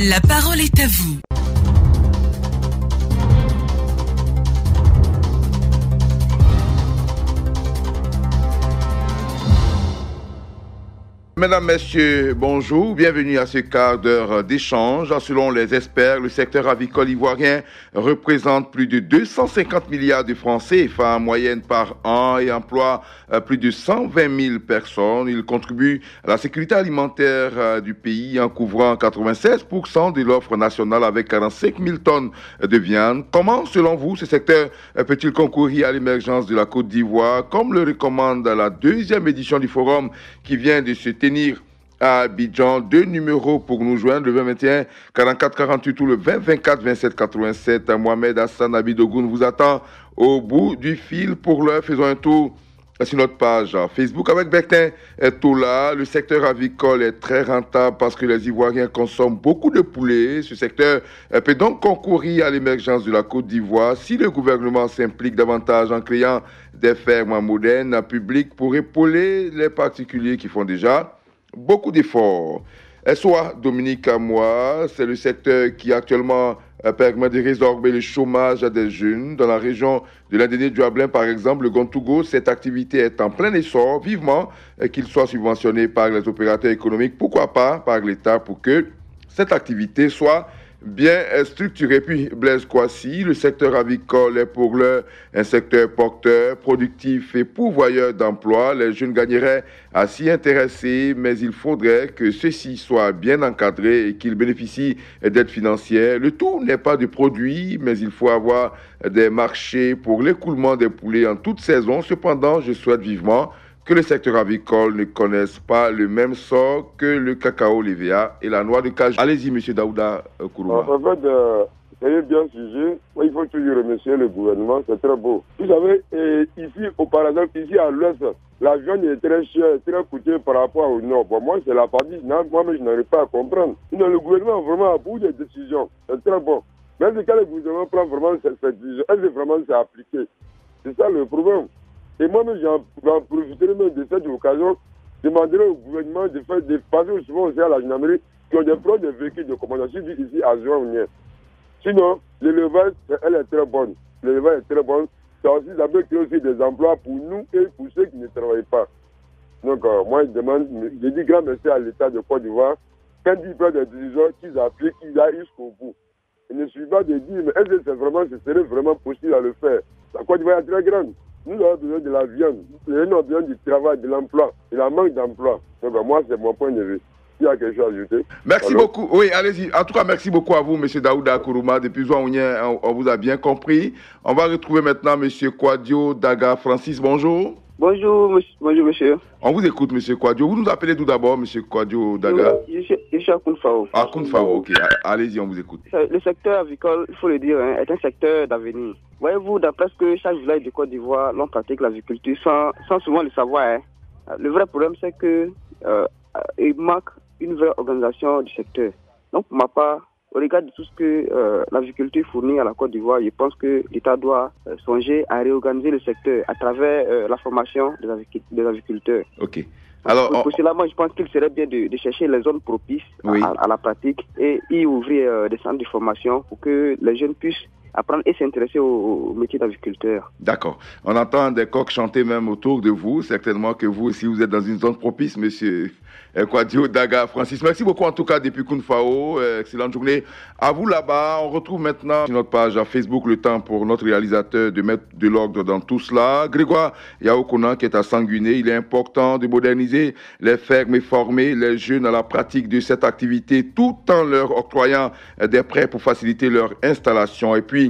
La parole est à vous. Mesdames, Messieurs, bonjour. Bienvenue à ce quart d'heure d'échange. Selon les experts, le secteur avicole ivoirien représente plus de 250 milliards de francs CFA en moyenne par an et emploie plus de 120 000 personnes. Il contribue à la sécurité alimentaire du pays en couvrant 96% de l'offre nationale avec 45 000 tonnes de viande. Comment, selon vous, ce secteur peut-il concourir à l'émergence de la Côte d'Ivoire, comme le recommande la deuxième édition du forum qui vient de se tenir à Abidjan? Deux numéros pour nous joindre, le 2021 44 48 ou le 20 24 27 87. Mohamed Hassan Abidogoun vous attend au bout du fil. Pour l'heure, faisons un tour sur notre page Facebook avec Bertin Tola. Le secteur avicole est très rentable parce que les Ivoiriens consomment beaucoup de poulet. Ce secteur peut donc concourir à l'émergence de la Côte d'Ivoire si le gouvernement s'implique davantage en créant des fermes modernes publiques pour épauler les particuliers qui font déjà beaucoup d'efforts. Soit Dominique Amois, c'est le secteur qui actuellement permet de résorber le chômage des jeunes. Dans la région de l'Indéné-du-Ablin, par exemple, le Gontougo, cette activité est en plein essor, vivement qu'il soit subventionné par les opérateurs économiques, pourquoi pas par l'État, pour que cette activité soit bien structuré. Puis Blaise Kouassi, le secteur avicole est pour l'heure un secteur porteur, productif et pourvoyeur d'emplois. Les jeunes gagneraient à s'y intéresser, mais il faudrait que ceux-ci soient bien encadrés et qu'ils bénéficient d'aides financières. Le tout n'est pas de produits, mais il faut avoir des marchés pour l'écoulement des poulets en toute saison. Cependant, je souhaite vivement que le secteur avicole ne connaisse pas le même sort que le cacao, l'EVA et la noix de cajou. Allez-y, M. Daouda Kourouma. En fait, c'est bien sujet. Il faut toujours remercier le gouvernement, c'est très beau. Vous savez, ici, par exemple, ici à l'ouest, la viande est très chère, très coûteuse par rapport au nord. Bon, moi, c'est la partie nord, moi-même, je n'arrive pas à comprendre. Sinon, le gouvernement vraiment a beaucoup de décisions. C'est très bon. Même quand le gouvernement prend vraiment cette décision, est-ce que vraiment c'est appliqué? C'est ça le problème. Et moi-même, j'en profiterai même de cette occasion, demanderai au gouvernement de faire des passer souvent aussi à la gendarmerie qui ont des problèmes de véhicules de commandation ici à Zouan. Sinon, l'élevage, elle est très bonne. L'élevage est très bon. Ça aussi, ça peut créer aussi des emplois pour nous et pour ceux qui ne travaillent pas. Donc, moi, je dis grand merci à l'État de Côte d'Ivoire. Quand ils prennent des décisions, qu'ils appliquent, qu'ils aillent jusqu'au bout. Il ne suffit pas de dire, mais est-ce que ce serait vraiment possible à le faire? La Côte d'Ivoire est très grande. Nous avons besoin de la viande, nous avons besoin du travail, de l'emploi. Il y a un manque d'emploi. Donc, moi, c'est mon point de vue. Il y a quelque chose à ajouter. Merci beaucoup. Oui, allez-y. En tout cas, merci beaucoup à vous, M. Daouda Kourouma. Depuis Zouaounien, on vous a bien compris. On va retrouver maintenant M. Kouadio Daga Francis. Bonjour. Bonjour, monsieur. On vous écoute, M. Kouadio. Vous nous appelez d'où d'abord, M. Kouadio Daga? Je suis à Kounfao. À Kounfao, ok. Allez-y, on vous écoute. Le secteur avicole, il faut le dire, est un secteur d'avenir. Voyez-vous, dans presque chaque village de Côte d'Ivoire, l'on pratique l'aviculture sans souvent le savoir. Le vrai problème, c'est qu'il manque une vraie organisation du secteur. Donc, pour ma part, au regard de tout ce que l'aviculture fournit à la Côte d'Ivoire, je pense que l'État doit songer à réorganiser le secteur à travers la formation des aviculteurs. Ok. Alors, pour cela, moi, je pense qu'il serait bien de chercher les zones propices à la pratique et y ouvrir des centres de formation pour que les jeunes puissent apprendre et s'intéresser au métier d'agriculteur. D'accord. On entend des coqs chanter même autour de vous. Certainement que vous aussi, vous êtes dans une zone propice, monsieur Kouadio Daga Francis. Merci beaucoup en tout cas depuis Kounfao. Excellente journée à vous là-bas. On retrouve maintenant sur notre page Facebook le temps pour notre réalisateur de mettre de l'ordre dans tout cela. Grégoire Yaokona qui est à Sanguiné. Il est important de moderniser les fermes et former les jeunes à la pratique de cette activité tout en leur octroyant des prêts pour faciliter leur installation. Et puis,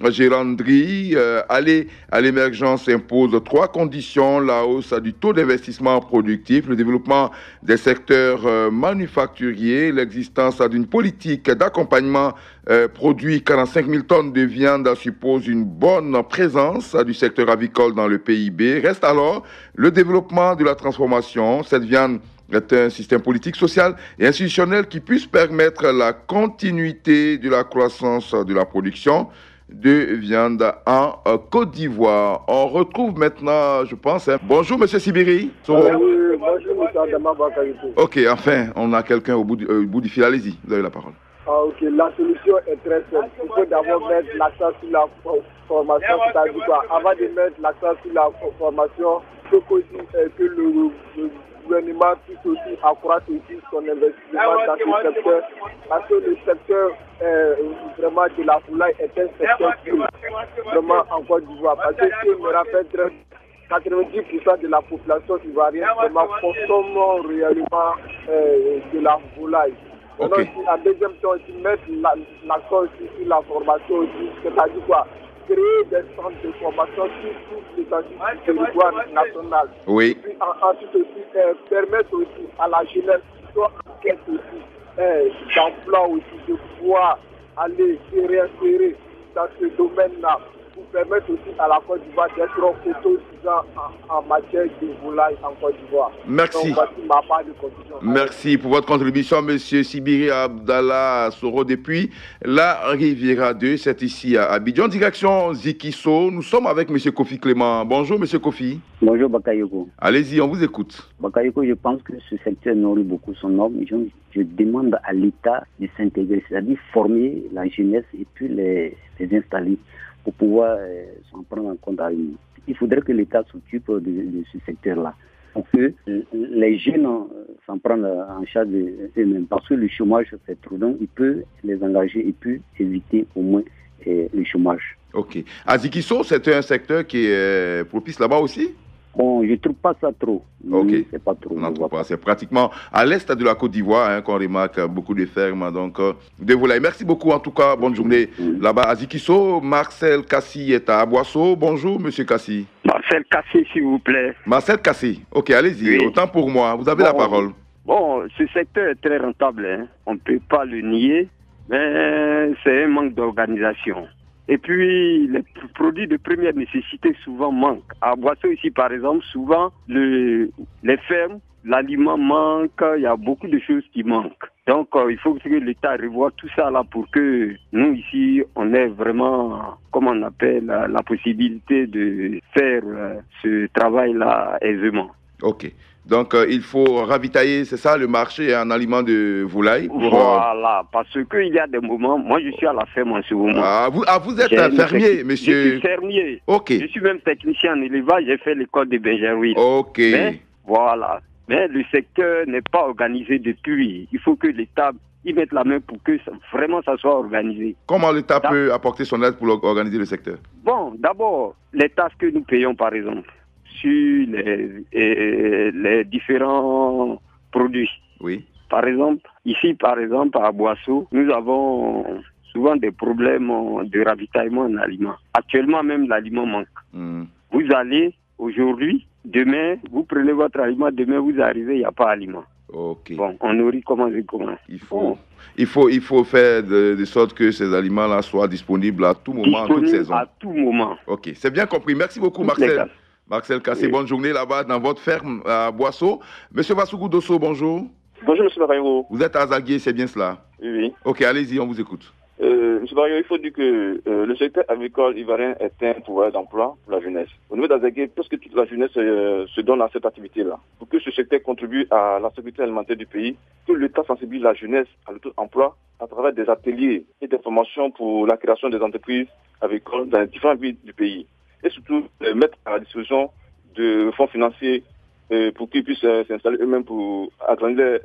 Gérandry, aller à l'émergence impose 3 conditions: la hausse du taux d'investissement productif, le développement des secteurs manufacturiers, l'existence d'une politique d'accompagnement produit 45 000 tonnes de viande suppose une bonne présence du secteur avicole dans le PIB. Reste alors le développement de la transformation. Cette viande est un système politique, social et institutionnel qui puisse permettre la continuité de la croissance de la production de viande en Côte d'Ivoire. On retrouve maintenant, je pense, bonjour Monsieur Sibiri. Oui, bonjour Monsieur Adama Bakayoko. Ok, enfin, on a quelqu'un au bout du fil. Allez-y, vous avez la parole. Ah, ok, la solution est très simple. Il faut d'abord mettre l'accent sur la formation, c'est-à-dire quoi? Avant de mettre l'accent sur la formation, il faut aussi que le gouvernement puisse aussi accroître aussi son investissement dans ce secteur, parce que le secteur vraiment de la volaille est un secteur qui est vraiment en Côte d'Ivoire. Parce que si on me rappelle très 90% de la population ivoirienne vraiment consomme réellement de la volaille. Okay. En deuxième temps, aussi mettre l'accent aussi sur la formation aussi, c'est-à-dire quoi? Créer des centres de formation sur tout l'étendue du territoire national. Oui. Et puis ensuite aussi permettre aussi à la jeunesse qui soit en quête aussi d'emploi aussi de pouvoir aller se réinsérer dans ce domaine-là, pour permettre aussi à la Côte d'Ivoire d'être autosuffisant en matière de volaille en Côte d'Ivoire. Merci. Donc, voici ma part de contribution. Merci pour votre contribution, Monsieur Sibiri Abdallah Soro, depuis la Riviera 2, c'est ici à Abidjan, direction Zikiso. Nous sommes avec Monsieur Kofi Clément. Bonjour, Monsieur Kofi. Bonjour, Bakayoko. Allez-y, on vous écoute. Bakayoko, je pense que ce secteur nourrit beaucoup son homme. Je demande à l'État de s'intégrer, c'est-à-dire former la jeunesse et puis les installer pour pouvoir s'en prendre en compte à lui. Il faudrait que l'État s'occupe de ce secteur-là, pour que les jeunes s'en prennent en charge eux-mêmes. Parce que le chômage fait trop long, il peut les engager et puis éviter au moins le chômage. Ok. À Zikiso, c'est un secteur qui est propice là-bas aussi? Bon, je ne trouve pas ça trop. Ok. C'est pas trop. On trouve pas. C'est pratiquement à l'est de la Côte d'Ivoire qu'on remarque beaucoup de fermes. Donc, de volailles. Merci beaucoup en tout cas. Bonne journée là-bas à Zikiso. Marcel Kassi est à Boisseau. Bonjour, Monsieur Kassi. Marcel Kassi, s'il vous plaît. Marcel Kassi. Ok, allez-y. Oui. Autant pour moi. Vous avez la parole. Bon, ce secteur est très rentable. Hein. On ne peut pas le nier. Mais c'est un manque d'organisation. Et puis, les produits de première nécessité souvent manquent. À Boisseau ici, par exemple, souvent, les fermes, l'aliment manque, il y a beaucoup de choses qui manquent. Donc, il faut que l'État revoie tout ça là pour que nous, ici, on ait vraiment, comme on appelle, la possibilité de faire ce travail-là aisément. Ok. Donc, il faut ravitailler, c'est ça, le marché en aliments de volaille pour, Voilà, parce qu'il y a des moments, moi je suis à la ferme en ce moment. Vous êtes un fermier, monsieur? Je suis fermier. Ok. Je suis même technicien en élevage, j'ai fait l'école de bergerie. Ok. Mais, voilà. Mais le secteur n'est pas organisé depuis. Il faut que l'État y mette la main pour que vraiment ça soit organisé. Comment l'État peut apporter son aide pour organiser le secteur? Bon, d'abord, les taxes que nous payons, par exemple, sur les différents produits. Oui. Par exemple, ici, à Boisseau, nous avons souvent des problèmes de ravitaillement en aliments. Actuellement, même l'aliment manque. Vous allez aujourd'hui, demain, vous prenez votre aliment, demain vous arrivez, il n'y a pas d'aliment. Ok. Bon, on nourrit comment? Il faut faire de sorte que ces aliments-là soient disponibles à tout moment, en toute saison. À tout moment. Ok, c'est bien compris. Merci beaucoup, Marcel. Marcel Kassé, bonne journée là-bas dans votre ferme à Boisseau. Monsieur Vassougou Dosso, bonjour. Bonjour, monsieur Barayo. Vous êtes à Azaguié, c'est bien cela? Oui. Ok, allez-y, on vous écoute. Monsieur Barayo, il faut dire que le secteur agricole ivoirien est un pouvoir d'emploi pour la jeunesse. Au niveau d'Azaguié, presque toute la jeunesse se donne à cette activité-là. Pour que ce secteur contribue à la sécurité alimentaire du pays, que l'État sensibilise la jeunesse à l'auto-emploi à travers des ateliers et des formations pour la création des entreprises agricoles dans les différents villes du pays. Et surtout mettre à la disposition de fonds financiers pour qu'ils puissent s'installer eux-mêmes pour agrandir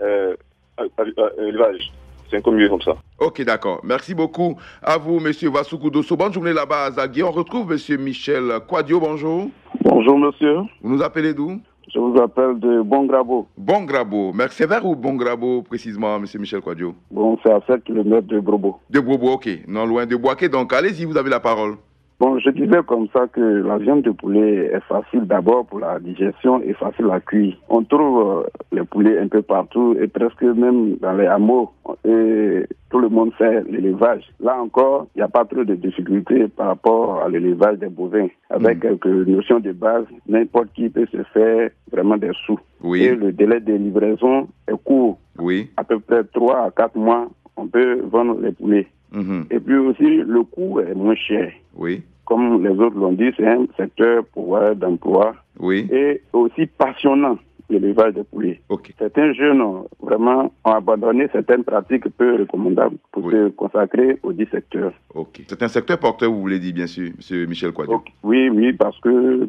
l'élevage. C'est un peu mieux comme ça. Ok, d'accord. Merci beaucoup à vous, monsieur Vassougou Dosso. Bonne journée là-bas à Zaguié. On retrouve monsieur Michel Quadio, bonjour. Bonjour, monsieur. Vous nous appelez d'où? Je vous appelle de Bongrabo. Bongrabo. Merci. C'est vers où Bongrabo, précisément, monsieur Michel Quadio? Bon, c'est à 7 km de Brobo. De Brobo, ok. Non loin de Boaké. Donc, allez-y, vous avez la parole. Bon, je disais comme ça que la viande de poulet est facile d'abord pour la digestion et facile à cuire. On trouve les poulets un peu partout et presque même dans les hameaux. Et tout le monde fait l'élevage. Là encore, il n'y a pas trop de difficultés par rapport à l'élevage des bovins. Avec quelques notions de base, n'importe qui peut se faire vraiment des sous. Oui. Et le délai de livraison est court. Oui. À peu près 3 à 4 mois, on peut vendre les poulets. Et puis aussi, le coût est moins cher. Oui. Comme les autres l'ont dit, c'est un secteur pouvoir d'emploi. Oui. Et aussi passionnant. l'élevage des poulets. Okay. Certains jeunes, vraiment, ont abandonné certaines pratiques peu recommandables pour se consacrer aux 10 secteurs. Ok. C'est un secteur porteur, vous voulez dire, bien sûr, M. Michel Kouadio. Okay. Oui, parce que,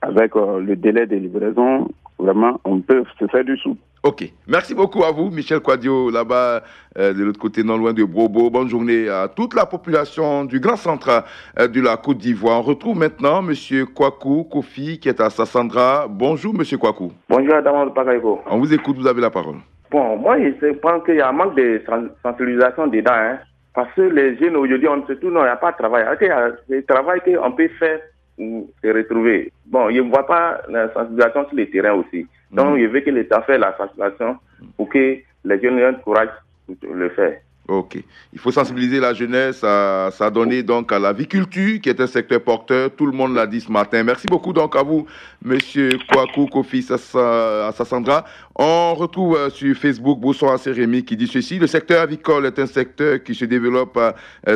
avec le délai de livraison, vraiment, on peut se faire du sou. Ok. Merci beaucoup à vous, Michel Kouadio, là-bas, de l'autre côté, non loin de Brobo. Bonne journée à toute la population du Grand Centre de la Côte d'Ivoire. On retrouve maintenant M. Kwaku Kofi, qui est à Sassandra. Bonjour, M. Kwaku. Bonjour, Adam Pagaïko. On vous écoute, vous avez la parole. Bon, moi, je pense qu'il y a un manque de sensibilisation dedans, hein, parce que les jeunes aujourd'hui, il n'y a pas de travail. Il y a des travail qu'on peut faire ou se retrouver. Bon, je ne vois pas la sensibilisation sur le terrain aussi. Donc, je veux que l'État fasse la sensibilisation pour que les jeunes aient le courage de le faire. Ok. Il faut sensibiliser la jeunesse à s'adonner donc à l'aviculture, qui est un secteur porteur. Tout le monde l'a dit ce matin. Merci beaucoup donc à vous, Monsieur Kwaku Kofi Sassandra. On retrouve sur Facebook Boussoa Sérémy qui dit ceci: le secteur avicole est un secteur qui se développe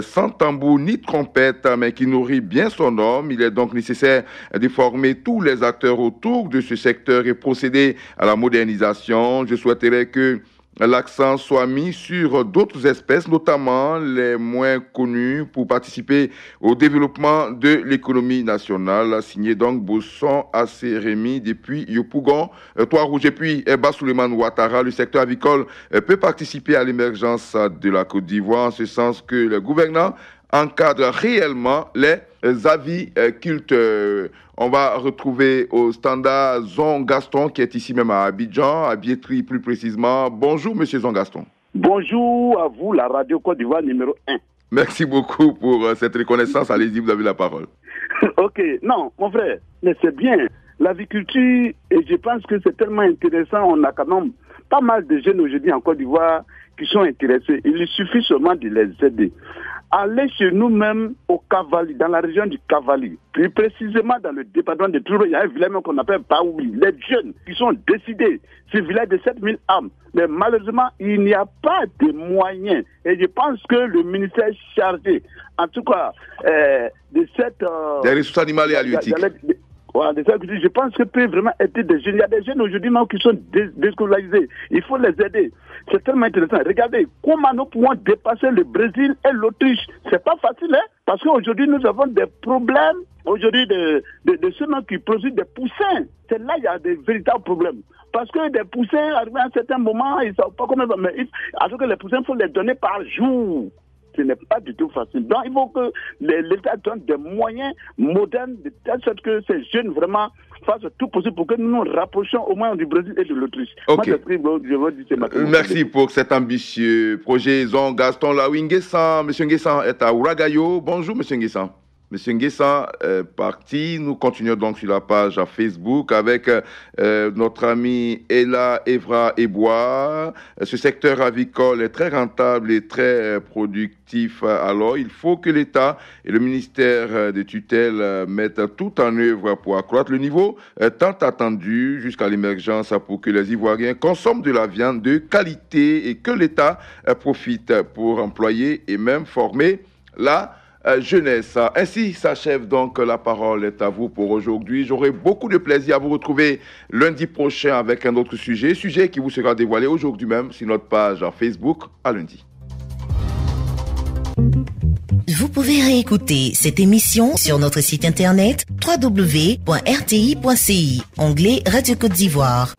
sans tambour ni trompette, mais qui nourrit bien son homme. Il est donc nécessaire de former tous les acteurs autour de ce secteur et procéder à la modernisation. Je souhaiterais que l'accent soit mis sur d'autres espèces, notamment les moins connues, pour participer au développement de l'économie nationale. Signé donc Bosson Assérémy depuis Yopougon, Trois-Rouges. Et puis Eba Souleymane Ouattara, le secteur avicole peut participer à l'émergence de la Côte d'Ivoire, en ce sens que le gouvernement encadre réellement les aviculteurs. On va retrouver au standard Zon Gaston qui est ici même à Abidjan, à Biétry plus précisément. Bonjour Monsieur Zon Gaston. Bonjour à vous, la radio Côte d'Ivoire numéro 1. Merci beaucoup pour cette reconnaissance. Allez-y, vous avez la parole. Ok, non, mon frère, mais c'est bien. L'aviculture, et je pense que c'est tellement intéressant, on a quand même pas mal de jeunes aujourd'hui en Côte d'Ivoire qui sont intéressés. Il suffit seulement de les aider. Allez chez nous-mêmes au Cavali, dans la région du Cavali, plus précisément dans le département de Touro, il y a un village qu'on appelle Baoui. Les jeunes qui sont décidés, ce village de 7000 âmes. Mais malheureusement, il n'y a pas de moyens. Et je pense que le ministère chargé, en tout cas, de cette... des ressources animales et halieutiques. Voilà, je pense que peut vraiment aider des jeunes. Il y a des jeunes aujourd'hui qui sont déscolarisés. Il faut les aider. C'est tellement intéressant. Regardez comment nous pouvons dépasser le Brésil et l'Autriche. C'est pas facile, hein? Parce qu'aujourd'hui, nous avons des problèmes aujourd'hui de ceux qui produisent des poussins. C'est là qu'il y a des véritables problèmes. Parce que des poussins, arrivés à un certain moment, ils ne savent pas comment... Mais alors que les poussins, il faut les donner par jour. Ce n'est pas du tout facile. Donc, il faut que l'État donne des moyens modernes de telle sorte que ces jeunes vraiment fassent tout possible pour que nous nous rapprochions au moins du Brésil et de l'Autriche. Okay. Moi, je veux dire, c'est ma merci pour cet ambitieux projet. Zon Gaston Laoui Nguessan. Monsieur Nguessan est à Ouragayo. Bonjour, Monsieur Nguessan. Monsieur Nguessan est parti. Nous continuons donc sur la page à Facebook avec notre ami Ella Evra Ebois. Ce secteur avicole est très rentable et très productif. Alors, il faut que l'État et le ministère de tutelle mettent tout en œuvre pour accroître le niveau tant attendu jusqu'à l'émergence pour que les Ivoiriens consomment de la viande de qualité et que l'État profite pour employer et même former la jeunesse. Ainsi s'achève donc La Parole est à vous pour aujourd'hui. J'aurai beaucoup de plaisir à vous retrouver lundi prochain avec un autre sujet qui vous sera dévoilé aujourd'hui même sur notre page Facebook. À lundi. Vous pouvez réécouter cette émission sur notre site internet www.rti.ci, onglet Radio Côte d'Ivoire.